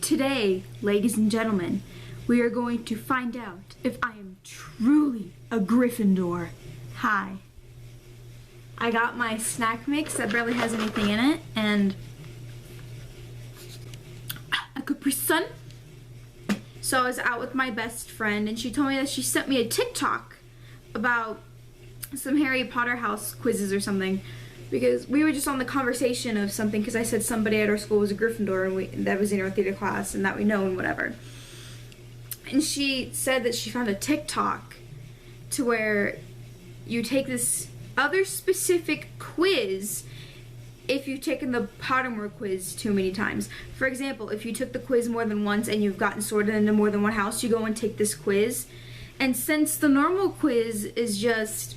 Today, ladies and gentlemen, we are going to find out if I am truly a Gryffindor. Hi. I got my snack mix that barely has anything in it, and a Capri Sun. So I was out with my best friend, and she told me that she sent me a TikTok about some Harry Potter house quizzes or something, because we were just on the conversation of something, because I said somebody at our school was a Gryffindor, and that was in our theater class, and that we know, and whatever. And she said that she found a TikTok to where you take this other specific quiz if you've taken the Pottermore quiz too many times. For example, if you took the quiz more than once and you've gotten sorted into more than one house, you go and take this quiz. And since the normal quiz is just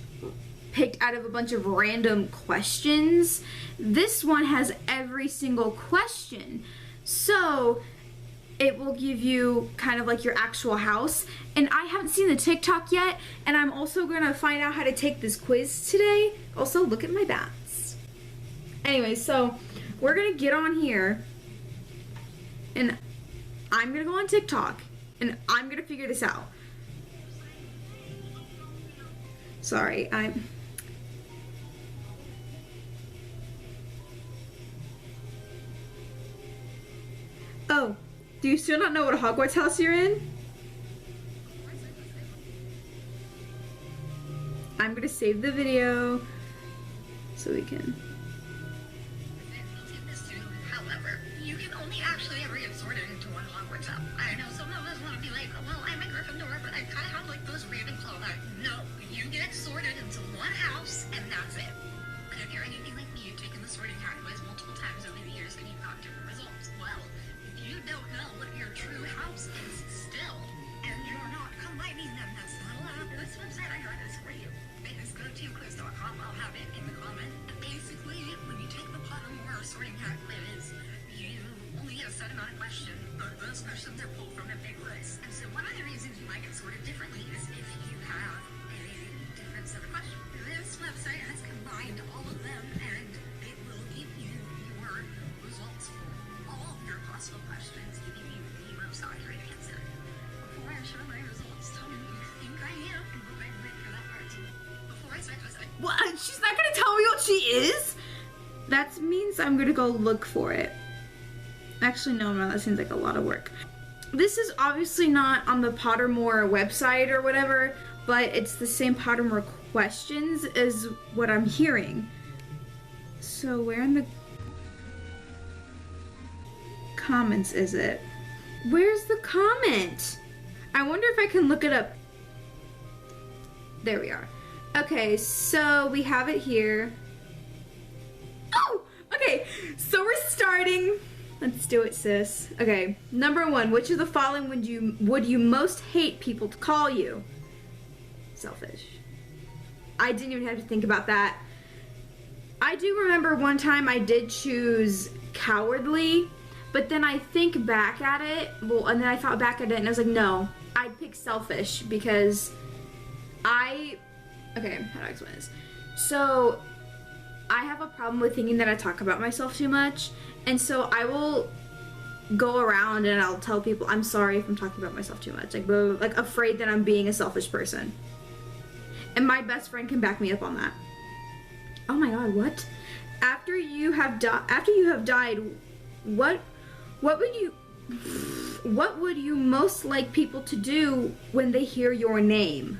picked out of a bunch of random questions, this one has every single question. So it will give you kind of like your actual house. And I haven't seen the TikTok yet, and I'm also gonna find out how to take this quiz today. Also, look at my bats. Anyway, so we're gonna get on here, and I'm gonna go on TikTok, and I'm gonna figure this out. Sorry, Oh, do you still not know what Hogwarts house you're in? I'm gonna save the video so we can. However, you can only actually ever get sorted into one Hogwarts house. I know some of us want to be like, well, I'm a Gryffindor, but I kind of have like those Ravenclaw that, no, you get sorted into one house and that's it. And if you're anything like me, you've taken the sorting hat quiz multiple times over the years and you've gotten different results. Well, if you don't know what your true house is still, and you're not combining them, that's not allowed. This website I got is for you. It is go2quiz.com. I'll have it in the comment. Basically, when you take the Pottermore sorting hat quiz, you only get a set amount of questions, but those questions are pulled from a big list. And so one of the reasons you might get sorted differently is if you have a different set of questions. This website has combined all of them, and it will give you your results for all of your possible questions, giving you the most accurate answer. Before I show my results, tell me who you think I am, and we'll wait for that part too. Before I start this, What? She's not gonna tell me what she is? That means I'm gonna go look for it. Actually, no, that seems like a lot of work. This is obviously not on the Pottermore website or whatever, but it's the same Pottermore questions as what I'm hearing. So where in the comments is it? Where's the comment? I wonder if I can look it up. There we are. Okay, so we have it here. Oh, okay, so we're starting. Let's do it, sis. Okay, number one, which of the following would you most hate people to call you? Selfish. I didn't even have to think about that. I do remember one time I did choose cowardly, but then I think back at it, and then I thought back at it and I was like, no, I'd pick selfish because okay, how do I explain this? So, I have a problem with thinking that I talk about myself too much, and so I will go around and I'll tell people, I'm sorry if I'm talking about myself too much, like, blah, blah, blah, like afraid that I'm being a selfish person. And my best friend can back me up on that. Oh my god, what? After you have died, what would you most like people to do when they hear your name?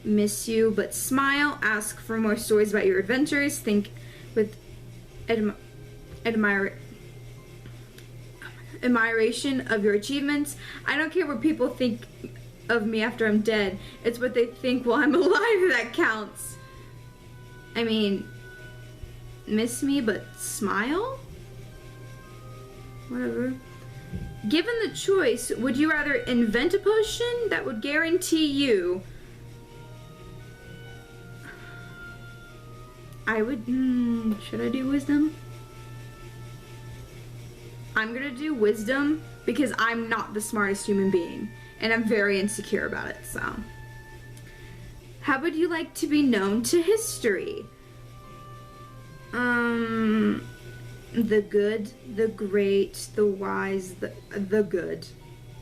Miss you but smile, ask for more stories about your adventures, think with admiration of your achievements. I don't care what people think of me after I'm dead. It's what they think while I'm alive that counts. I mean, miss me but smile? Whatever. Given the choice, would you rather invent a potion that would guarantee you should I do wisdom? I'm gonna do wisdom because I'm not the smartest human being and I'm very insecure about it, so. How would you like to be known to history? the good, the great, the wise, the good.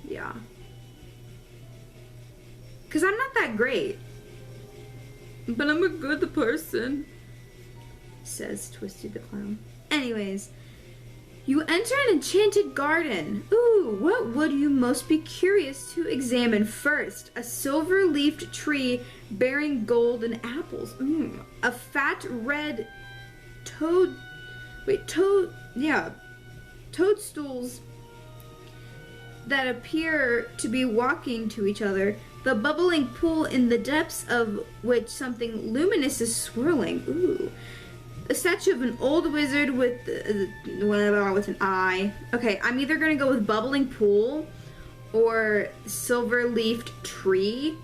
Yeah. Because I'm not that great. But I'm a good person, says Twisty the Clown. Anyways, you enter an enchanted garden. Ooh, what would you most be curious to examine first? A silver-leafed tree bearing golden apples. A fat red toadstools that appear to be walking to each other. The bubbling pool in the depths of which something luminous is swirling. Ooh. A statue of an old wizard with with an eye. Okay, I'm either gonna go with bubbling pool or silver-leafed tree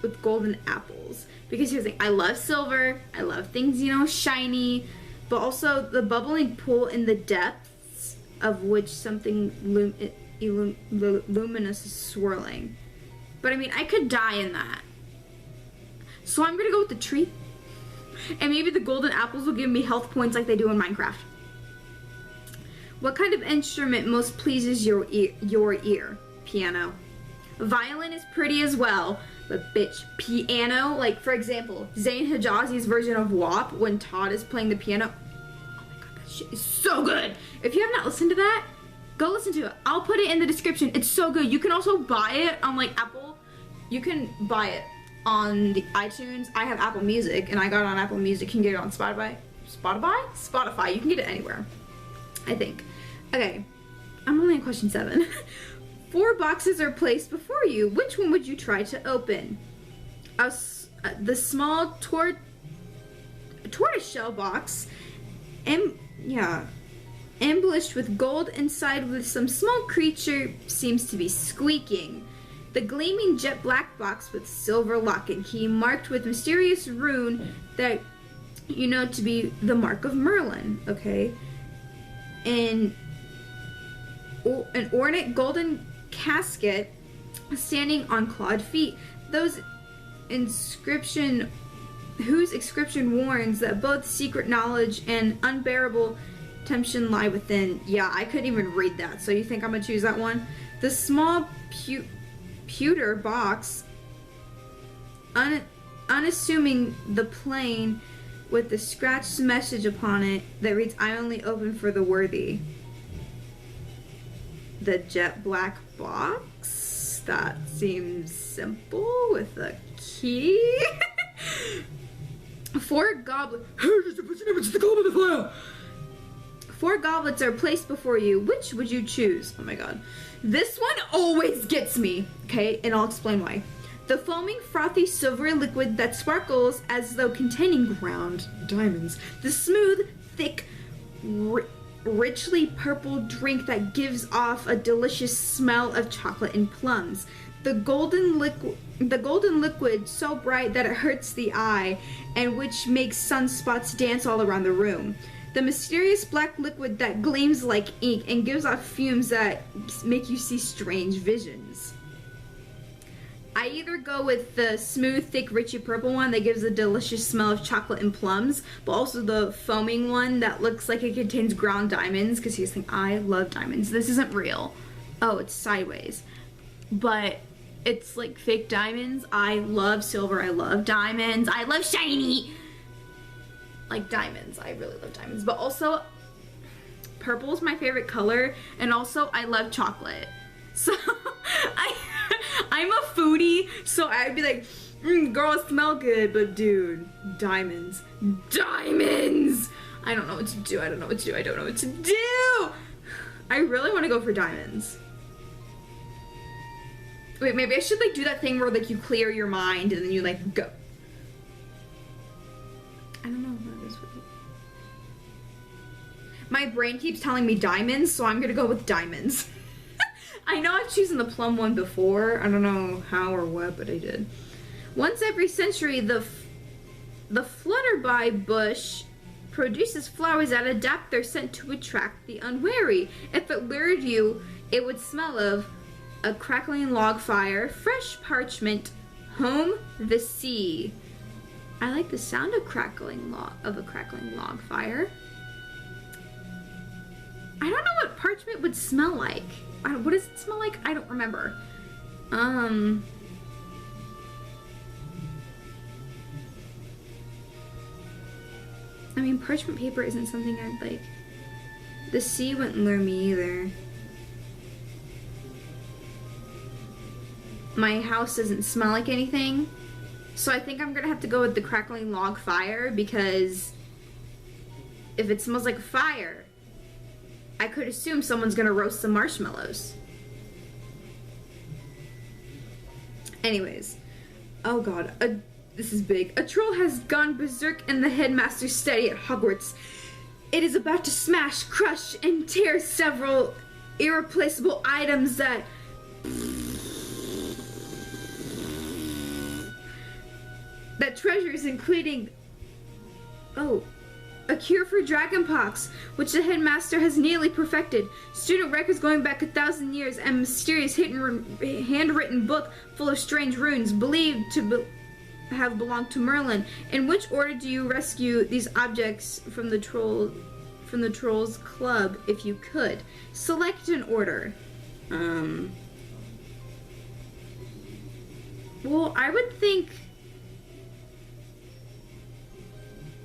with golden apples. Because here's the thing, I love silver, I love things, you know, shiny, but also the bubbling pool in the depths of which something luminous is swirling. But I mean, I could die in that. So I'm gonna go with the tree. And maybe the golden apples will give me health points like they do in Minecraft. What kind of instrument most pleases your ear? Piano. Violin is pretty as well, but bitch, piano, like for example, Zayn Hijazi's version of WAP when Todd is playing the piano. Oh my god, that shit is so good. If you have not listened to that, go listen to it. I'll put it in the description. It's so good. You can also buy it on like Apple. You can buy it on the iTunes. I have Apple Music and I got it on Apple Music. You can get it on Spotify. Spotify? You can get it anywhere, I think. Okay, I'm only on question 7. 4 boxes are placed before you. Which one would you try to open? The small tortoiseshell box, embellished with gold inside with some small creature seems to be squeaking. The gleaming jet black box with silver lock and key marked with mysterious rune that you know to be the mark of Merlin, okay? And an ornate golden casket standing on clawed feet. Whose inscription warns that both secret knowledge and unbearable temptation lie within. Yeah, I couldn't even read that, so you think I'm gonna choose that one? The small pewter box, unassuming the plain with the scratched message upon it that reads, I only open for the worthy. The jet black box? That seems simple with a key. 4 goblets. 4 goblets are placed before you. Which would you choose? Oh my god. This one always gets me, okay? And I'll explain why. The foaming, frothy, silvery liquid that sparkles as though containing ground diamonds. The smooth, thick, richly purple drink that gives off a delicious smell of chocolate and plums. The golden liquid so bright that it hurts the eye and which makes sunspots dance all around the room. The mysterious black liquid that gleams like ink and gives off fumes that make you see strange visions. I either go with the smooth, thick, richy purple one that gives a delicious smell of chocolate and plums, but also the foaming one that looks like it contains ground diamonds, because here's the thing, I love diamonds. This isn't real. Oh, it's sideways. But it's like fake diamonds. I love silver, I love diamonds, I love shiny! Like diamonds, I really love diamonds. But also, purple is my favorite color, and also I love chocolate. So, I'm a foodie, so I'd be like, girls smell good, but dude, diamonds. Diamonds! I don't know what to do, I don't know what to do, I don't know what to do! I really want to go for diamonds. Wait, maybe I should like do that thing where like you clear your mind and then you like go. I don't know what that is. My brain keeps telling me diamonds, so I'm gonna go with diamonds. I know I've chosen the plum one before. I don't know how or what, but I did. Once every century, the flutterby bush produces flowers that adapt their scent to attract the unwary. If it lured you, it would smell of a crackling log fire, fresh parchment, home, the sea. I like the sound of a crackling log fire. I don't know what parchment would smell like. What does it smell like? I don't remember. I mean, parchment paper isn't something I'd like. The sea wouldn't lure me either. My house doesn't smell like anything. So I think I'm gonna have to go with the crackling log fire, because if it smells like fire, I could assume someone's gonna roast some marshmallows. Anyways. Oh god. This is big. A troll has gone berserk in the headmaster's study at Hogwarts. It is about to smash, crush, and tear several irreplaceable items that... treasures, including... Oh. A cure for dragonpox, which the headmaster has nearly perfected. Student records going back 1,000 years, and mysterious handwritten book full of strange runes believed to have belonged to Merlin. In which order do you rescue these objects from the Trolls Club, if you could? Select an order. Well, I would think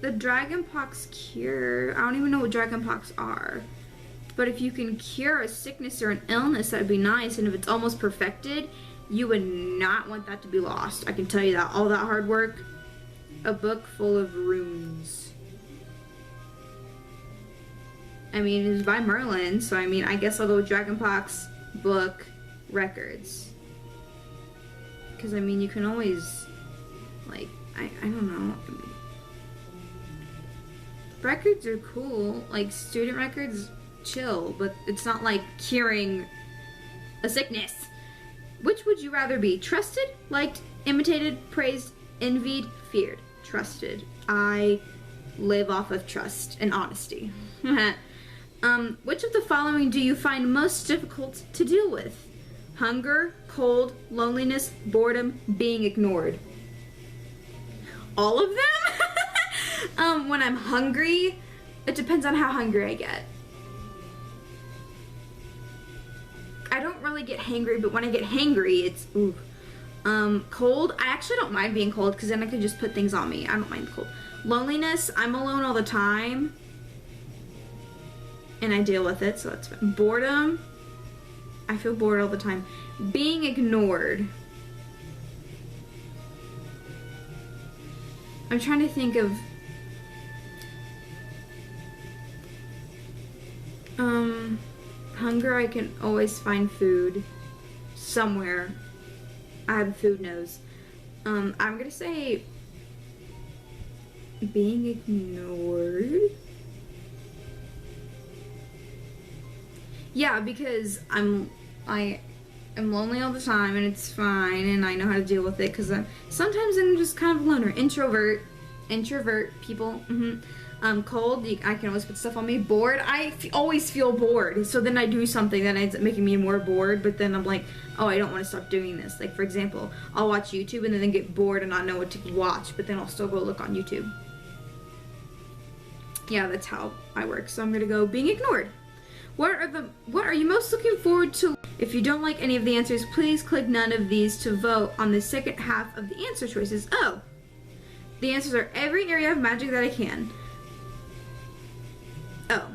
the dragonpox cure. I don't even know what dragonpox are. But if you can cure a sickness or an illness, that'd be nice. And if it's almost perfected, you would not want that to be lost. I can tell you that. All that hard work. A book full of runes. I mean, it's by Merlin, so I mean, I guess I'll go with dragonpox, book, records. Because, I mean, you can always, like, I don't know. I mean, records are cool. Like, student records, chill. But it's not like curing a sickness. Which would you rather be? Trusted, liked, imitated, praised, envied, feared? Trusted. I live off of trust and honesty. Which of the following do you find most difficult to deal with? Hunger, cold, loneliness, boredom, being ignored. All of them? When I'm hungry, it depends on how hungry I get. I don't really get hangry, but when I get hangry, it's ooh. Cold, I actually don't mind being cold because then I can just put things on me. I don't mind the cold. Loneliness, I'm alone all the time. And I deal with it, so that's fine. Boredom, I feel bored all the time. Being ignored. I'm trying to think of hunger. I can always find food somewhere. I have a food nose. I'm gonna say being ignored. Yeah, because I am lonely all the time and it's fine and I know how to deal with it because sometimes I'm just kind of a loner. Introvert people. Cold, I can always put stuff on me. Bored, I always feel bored. So then I do something that ends up making me more bored, but then I'm like, oh, I don't want to stop doing this. Like, for example, I'll watch YouTube and then get bored and not know what to watch, but then I'll still go look on YouTube. Yeah, that's how I work. So I'm gonna go being ignored. What are you most looking forward to? If you don't like any of the answers, please click none of these to vote on the second half of the answer choices. Oh, the answers are every area of magic that I can. Oh,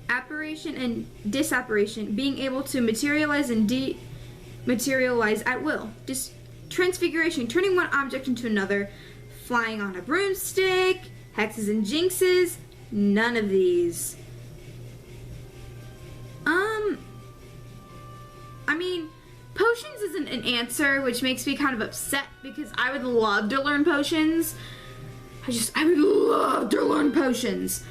apparition and disapparition, being able to materialize and dematerialize at will. Transfiguration, turning one object into another. Flying on a broomstick. Hexes and jinxes, none of these. I mean, potions isn't an answer, which makes me kind of upset because I would love to learn potions. I would love to learn potions.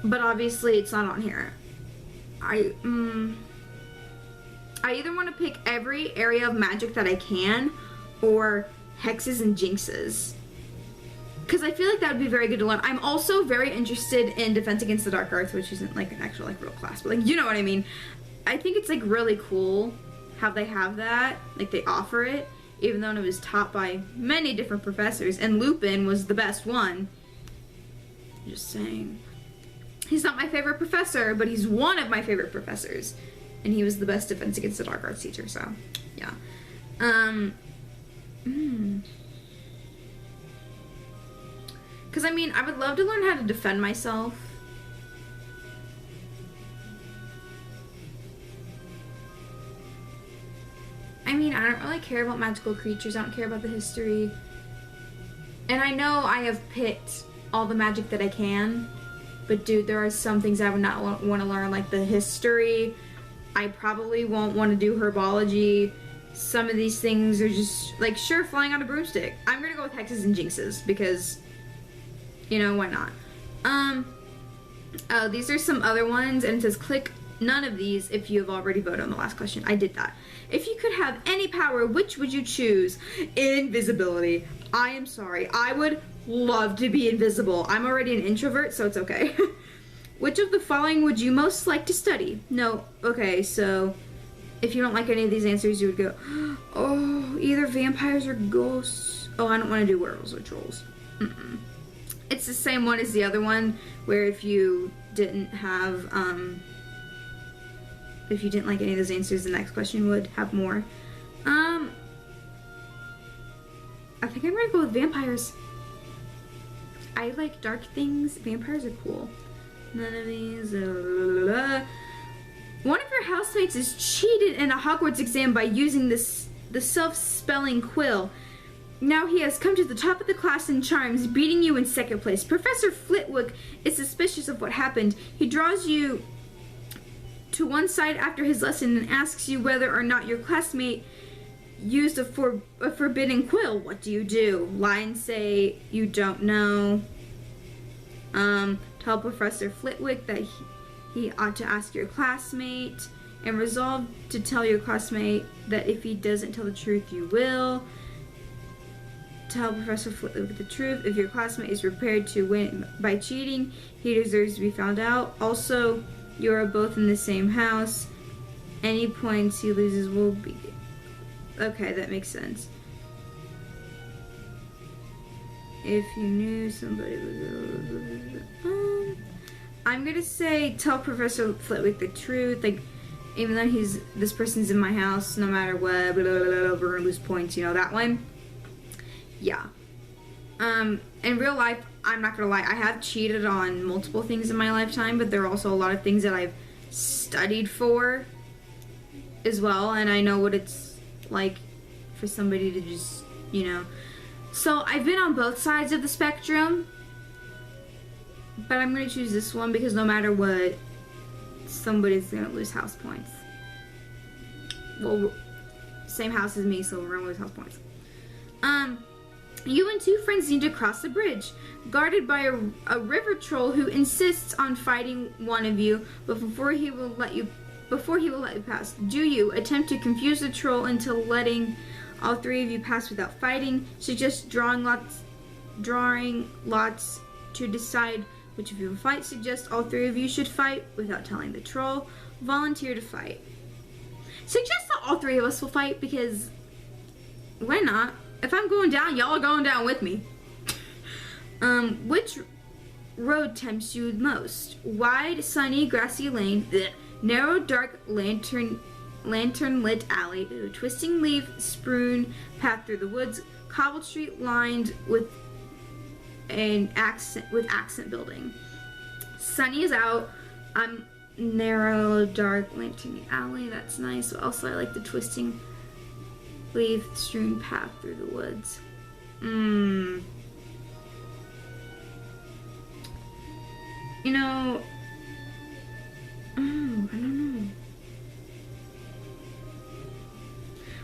But obviously it's not on here. I either want to pick every area of magic that I can or hexes and jinxes. Because I feel like that would be very good to learn. I'm also very interested in Defense Against the Dark Arts, which isn't like an actual like real class, but like, you know what I mean. I think it's like really cool how they have that, like they offer it, even though it was taught by many different professors, and Lupin was the best one. Just saying. He's not my favorite professor, but he's one of my favorite professors. And he was the best defense against the dark arts teacher, so, yeah. Because, I mean, I would love to learn how to defend myself. I mean, I don't really care about magical creatures. I don't care about the history. And I know I have picked all the magic that I can. But, dude, there are some things I would not want to learn, like the history. I probably won't want to do herbology. Some of these things are just, like, sure, flying on a broomstick. I'm going to go with hexes and jinxes because, you know, why not? Oh, these are some other ones, and it says click none of these if you have already voted on the last question. I did that. If you could have any power, which would you choose? Invisibility. I am sorry. I would love to be invisible. I'm already an introvert, so it's okay. Which of the following would you most like to study? No, okay, so if you don't like any of these answers, you would go, oh, either vampires or ghosts. Oh, I don't want to do werewolves or trolls. It's the same one as the other one, where if you didn't have, if you didn't like any of those answers, the next question would have more. I think I'm gonna go with vampires. I like dark things. Vampires are cool. None of these. One of your housemates is cheated in a Hogwarts exam by using the self-spelling quill. Now he has come to the top of the class in charms, beating you in second place. Professor Flitwick is suspicious of what happened. He draws you to one side after his lesson and asks you whether or not your classmate used a forbidden quill. What do you do? Lie and say you don't know. Tell Professor Flitwick that he ought to ask your classmate, and resolve to tell your classmate that if he doesn't tell the truth, you will. Tell Professor Flitwick the truth. If your classmate is prepared to win by cheating, he deserves to be found out. Also, you are both in the same house. Any points he loses will be... Okay, that makes sense. If you knew somebody was... I'm gonna say tell Professor Flitwick the truth. Like, even though this person's in my house, no matter what, blah, blah, blah, we're gonna lose points, you know, that one. Yeah. In real life, I'm not gonna lie, I have cheated on multiple things in my lifetime, but there are also a lot of things that I've studied for as well, and I know what it's like for somebody to just, you know. So I've been on both sides of the spectrum, but I'm gonna choose this one because no matter what, somebody's gonna lose house points. Well, same house as me, so we're gonna lose house points. You and two friends need to cross the bridge, guarded by a river troll who insists on fighting one of you, but before he will let you pass. Do you attempt to confuse the troll into letting all three of you pass without fighting? Suggest drawing lots to decide which of you will fight. Suggest all three of you should fight without telling the troll. Volunteer to fight. Suggest that all three of us will fight because why not? If I'm going down, y'all are going down with me. Which road tempts you most? Wide, sunny, grassy lane. Ugh. Narrow, dark, lantern-lit alley. Ooh, twisting leaf, strewn path through the woods. Cobble street lined with accent building. Sunny is out. Narrow, dark, lantern alley. That's nice. Also, I like the twisting leaf strewn path through the woods. You know, I don't know.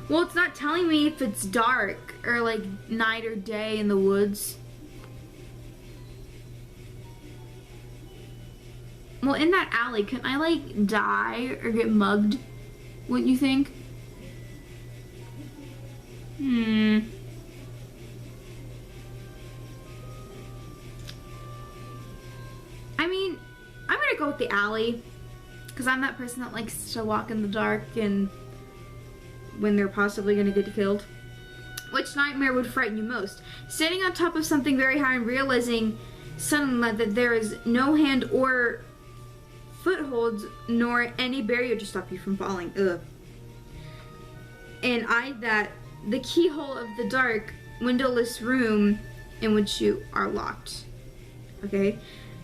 Well, it's not telling me if it's dark or like night or day in the woods. Well, in that alley, can I like die or get mugged? Wouldn't you think? I mean, I'm gonna go with the alley because I'm that person that likes to walk in the dark and when they're possibly gonna get killed. Which nightmare would frighten you most? Standing on top of something very high and realizing suddenly that there is no hand or footholds nor any barrier to stop you from falling. Ugh. And I that the keyhole of the dark, windowless room in which you are locked. Okay?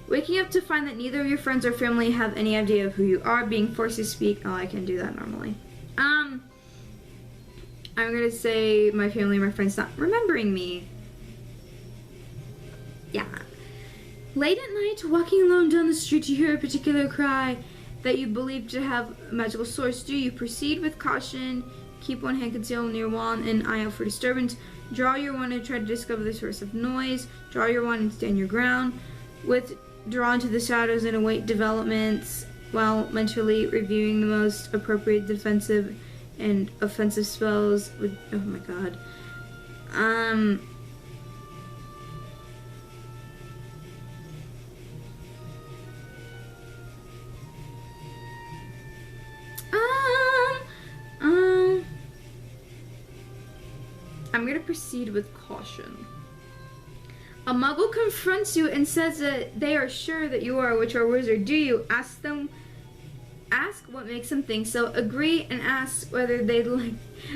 Waking up to find that neither of your friends or family have any idea of who you are, being forced to speak. Oh, I can do that normally. I'm gonna say my family and my friends not remembering me. Yeah. Late at night, walking alone down the street, you hear a particular cry that you believe to have a magical source. Do you proceed with caution? Keep one hand concealed near wall and an eye out for disturbance. Draw your wand and try to discover the source of noise. Draw your wand and stand your ground. Withdraw into the shadows and await developments while mentally reviewing the most appropriate defensive and offensive spells. Oh my god. I'm gonna proceed with caution. A muggle confronts you and says that they are sure that you are a witch or a wizard. Do you ask what makes them think so? Agree and ask whether they'd like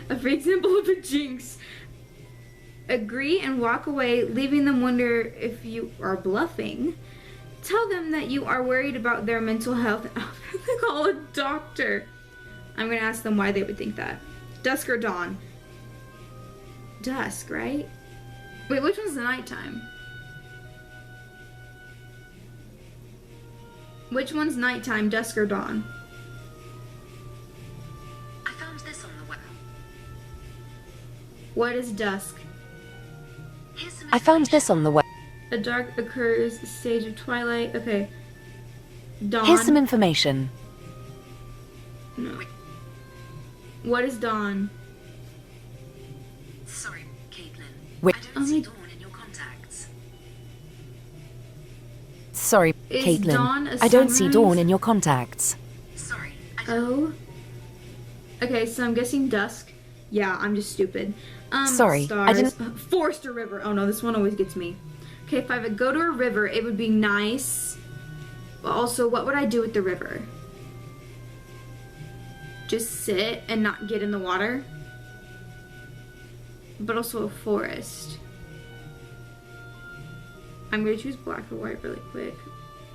a free example of a jinx. Agree and walk away, leaving them wonder if you are bluffing. Tell them that you are worried about their mental health and they call a doctor. I'm gonna ask them why they would think that. Dusk or dawn? Dusk, right? Wait, which one's the nighttime? Which one's nighttime, dusk or dawn? I found this on the web. What is dusk? I found this on the web. A dark occurs, stage of twilight. Okay. Dawn. Here's some information. No. What is dawn? Sorry, Caitlin. Wait. I don't see dawn in your contacts. Sorry, Is Caitlin. dawn a I don't see sunrise? dawn in your contacts. Sorry. Oh. Okay, so I'm guessing dusk. Yeah, I'm just stupid. Sorry, stars. I didn't- Forest or river. Oh no, this one always gets me. Okay, if I would go to a river, it would be nice. But also, what would I do with the river? Just sit and not get in the water? But also a forest. I'm gonna choose black or white really quick.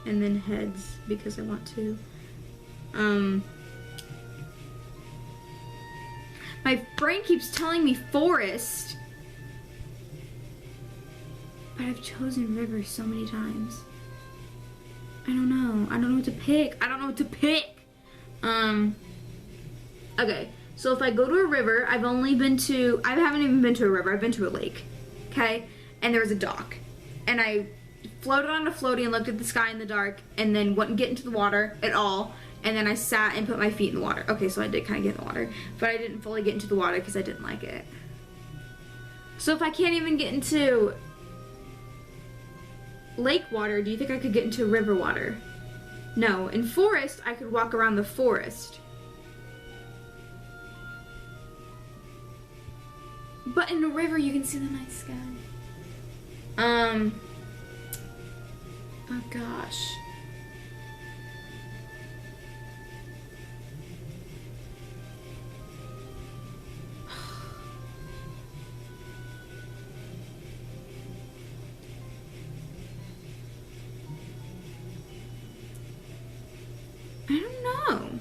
And then heads, because I want to. My brain keeps telling me forest. But I've chosen river so many times. I don't know. I don't know what to pick. I don't know what to pick. Okay. So if I go to a river, I haven't even been to a river. I've been to a lake. Okay? And there was a dock. And I floated on a floaty and looked at the sky in the dark and then wouldn't get into the water at all. And then I sat and put my feet in the water. Okay, so I did kind of get in the water. But I didn't fully get into the water because I didn't like it. So if I can't even get into lake water, do you think I could get into river water? No. In forest, I could walk around the forest. But in a river, you can see the night sky. Oh gosh. I don't know.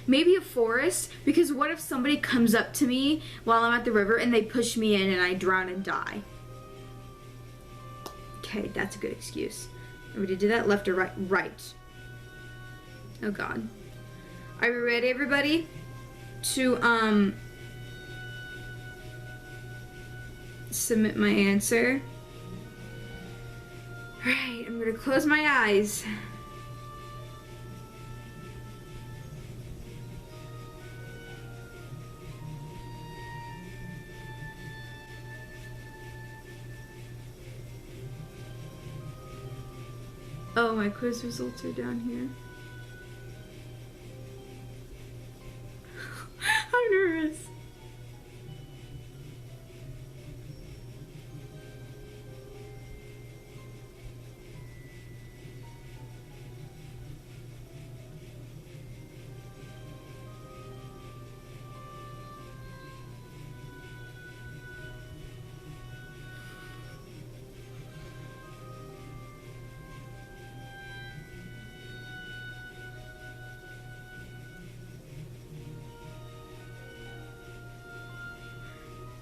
Maybe a forest, because what if somebody comes up to me while I'm at the river and they push me in and I drown and die? Okay, that's a good excuse. Everybody did that, left or right? Right. Oh god. Are you ready, everybody? To, submit my answer. Alright, I'm gonna close my eyes. Oh, my quiz results are down here. I'm nervous.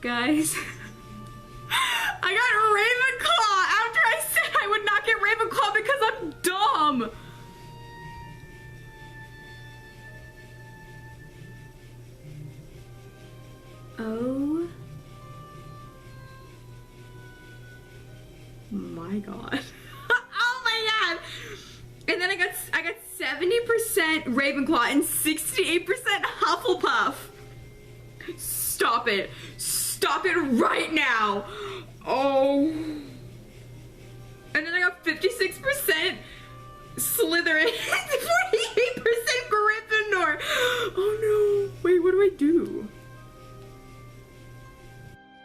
guys. I got Ravenclaw after I said I would not get Ravenclaw because I'm dumb. Oh my god. Oh my god. And then I got 70% Ravenclaw and 68% Hufflepuff. Stop it. Stop it right now. Oh. And then I got 56% Slytherin and 48% Gryffindor. Oh no. Wait, what do I do?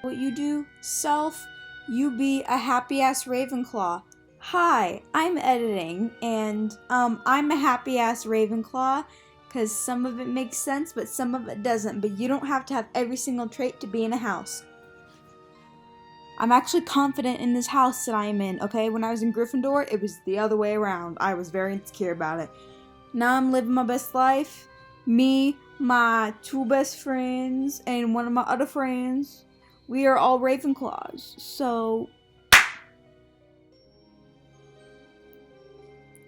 What you do, self, you be a happy-ass Ravenclaw. Hi, I'm editing, and I'm a happy-ass Ravenclaw, because some of it makes sense, but some of it doesn't, but you don't have to have every single trait to be in a house. I'm actually confident in this house that I am in, okay? When I was in Gryffindor, it was the other way around. I was very insecure about it. Now I'm living my best life. Me, my 2 best friends, and one of my other friends, we are all Ravenclaws, so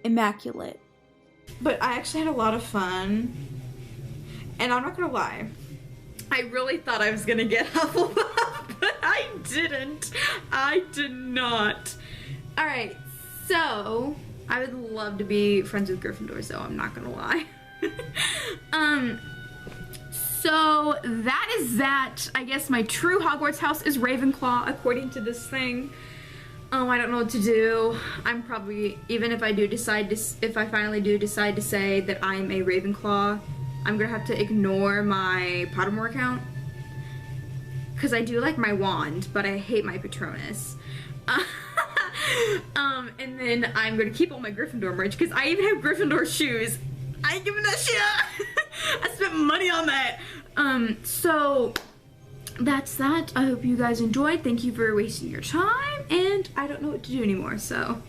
immaculate. But I actually had a lot of fun, and I'm not gonna lie, I really thought I was gonna get Hufflepuff, but I didn't. I did not. Alright, so I would love to be friends with Gryffindor, so I'm not gonna lie. So that is that. I guess my true Hogwarts house is Ravenclaw, according to this thing. I don't know what to do. I'm probably, even if I do decide to, if I finally do decide to say that I'm a Ravenclaw, I'm gonna have to ignore my Pottermore account. Because I do like my wand, but I hate my Patronus. And then I'm gonna keep all my Gryffindor merch, because I even have Gryffindor shoes. I ain't giving that shit. I spent money on that. So that's that. I hope you guys enjoyed. Thank you for wasting your time, and I don't know what to do anymore, so